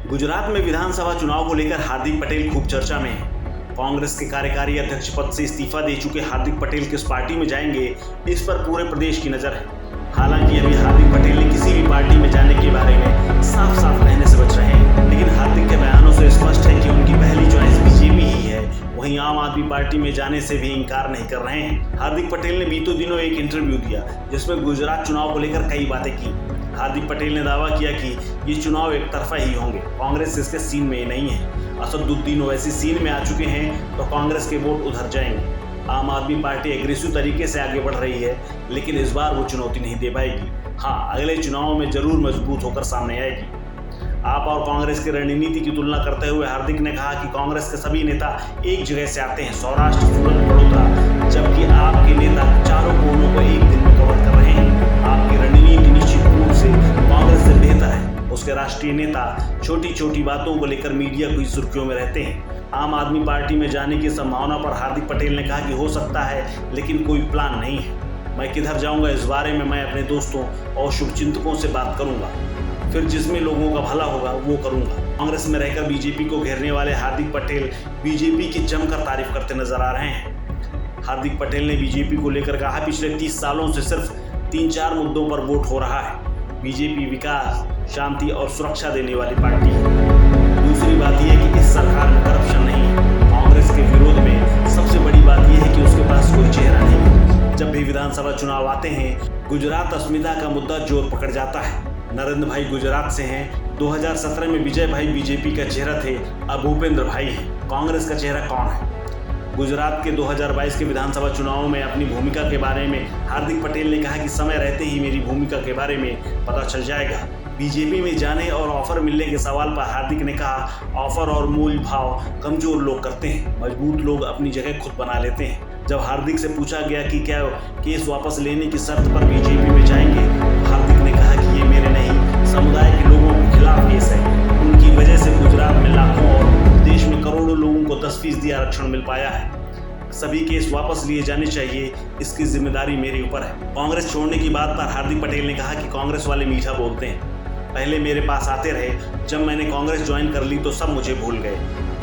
गुजरात में विधानसभा चुनाव को लेकर हार्दिक पटेल खूब चर्चा में है। कांग्रेस के कार्यकारी अध्यक्ष पद से इस्तीफा दे चुके हार्दिक पटेल किस पार्टी में जाएंगे, इस पर पूरे प्रदेश की नजर है। हालांकि अभी हार्दिक पटेल ने किसी भी पार्टी में जाने के बारे में साफ साफ कहने से बच रहे हैं, लेकिन हार्दिक के बयानों से स्पष्ट है कि उनकी पहली चॉइस बीजेपी ही है। वहीं आम आदमी पार्टी में जाने से भी इनकार नहीं कर रहे हैं। हार्दिक पटेल ने बीते दिनों एक इंटरव्यू दिया जिसमें गुजरात चुनाव को लेकर कई बातें की। हार्दिक पटेल ने दावा किया कि ये चुनाव एक तरफा ही होंगे, कांग्रेस इसके सीन में नहीं है। असदुद्दीन ओवैसी सीन में आ चुके हैं तो कांग्रेस के वोट उधर जाएंगे। आम आदमी पार्टी एग्रेसिव तरीके से आगे बढ़ रही है, लेकिन इस बार वो चुनौती नहीं दे पाएगी। हाँ, अगले चुनाव में जरूर मजबूत होकर सामने आएगी। आप और कांग्रेस की रणनीति की तुलना करते हुए हार्दिक ने कहा कि कांग्रेस के सभी नेता एक जगह से आते हैं, सौराष्ट्र, सूरत, बड़ौदा, जबकि आपके नेता चारों कोनों को एक दिन में कवर कर रहे हैं। आपकी रणनीति निश्चित रूप से कांग्रेस से बेहतर है। उसके राष्ट्रीय नेता छोटी छोटी बातों को लेकर मीडिया की सुर्खियों में रहते हैं। आम आदमी पार्टी में जाने की संभावना पर हार्दिक पटेल ने कहा कि हो सकता है, लेकिन कोई प्लान नहीं है। मैं किधर जाऊंगा, इस बारे में मैं अपने दोस्तों और शुभचिंतकों से बात करूंगा, फिर जिसमें लोगों का भला होगा वो करूंगा। कांग्रेस में रहकर बीजेपी को घेरने वाले हार्दिक पटेल बीजेपी की जमकर तारीफ करते नजर आ रहे हैं। हार्दिक पटेल ने बीजेपी को लेकर कहा, पिछले 30 सालों से सिर्फ 3-4 मुद्दों पर वोट हो रहा है। बीजेपी विकास, शांति और सुरक्षा देने वाली पार्टी है। दूसरी बात यह है कि इस सरकार में करप्शन नहीं है। कांग्रेस के विरोध में सबसे बड़ी बात यह है कि उसके पास कोई चेहरा नहीं है। जब भी विधानसभा चुनाव आते हैं, गुजरात अस्मिता का मुद्दा जोर पकड़ जाता है। नरेंद्र भाई गुजरात से हैं। 2017 में विजय भाई बीजेपी का चेहरा थे, अब भूपेंद्र भाई हैं। कांग्रेस का चेहरा कौन है? गुजरात के 2022 के विधानसभा चुनाव में अपनी भूमिका के बारे में हार्दिक पटेल ने कहा कि समय रहते ही मेरी भूमिका के बारे में पता चल जाएगा। बीजेपी में जाने और ऑफर मिलने के सवाल पर हार्दिक ने कहा, ऑफर और मूल भाव कमजोर लोग करते हैं, मजबूत लोग अपनी जगह खुद बना लेते हैं। जब हार्दिक से पूछा गया कि क्या केस वापस लेने की शर्त पर बीजेपी में जाएंगे, हार्दिक ने कहा कि ये मेरे नहीं, समुदाय के लोगों के खिलाफ केस है। उनकी वजह से गुजरात में लाखों और देश में करोड़ों लोगों को 10% आरक्षण मिल पाया है। सभी केस वापस लिए जाने चाहिए, इसकी जिम्मेदारी मेरे ऊपर है। कांग्रेस छोड़ने की बात पर हार्दिक पटेल ने कहा कि कांग्रेस वाले मीठा बोलते हैं, पहले मेरे पास आते रहे, जब मैंने कांग्रेस ज्वाइन कर ली तो सब मुझे भूल गए,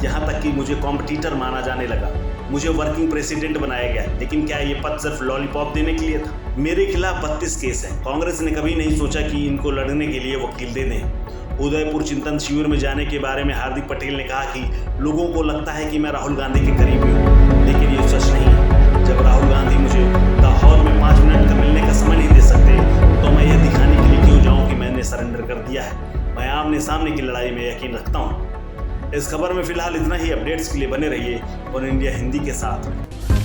यहाँ तक कि मुझे कॉम्पिटिटर माना जाने लगा। मुझे वर्किंग प्रेसिडेंट बनाया गया, लेकिन क्या ये पद सिर्फ लॉलीपॉप देने के लिए था? मेरे खिलाफ 32 केस हैं। कांग्रेस ने कभी नहीं सोचा कि इनको लड़ने के लिए वकील दे दें। उदयपुर चिंतन शिविर में जाने के बारे में हार्दिक पटेल ने कहा कि लोगों को लगता है कि मैं राहुल गांधी के करीबी हूँ, लेकिन ये सच नहीं है। जब राहुल गांधी मुझे लाहौर में 5 मिनट का मिलने का समय नहीं दे सकते, तो मैं ये दिखाने के लिए क्यों जाऊँ कि मैंने सरेंडर कर दिया है। मैं आमने सामने की लड़ाई में यकीन रखता हूँ। इस खबर में फिलहाल इतना ही। अपडेट्स के लिए बने रहिए वन इंडिया हिंदी के साथ।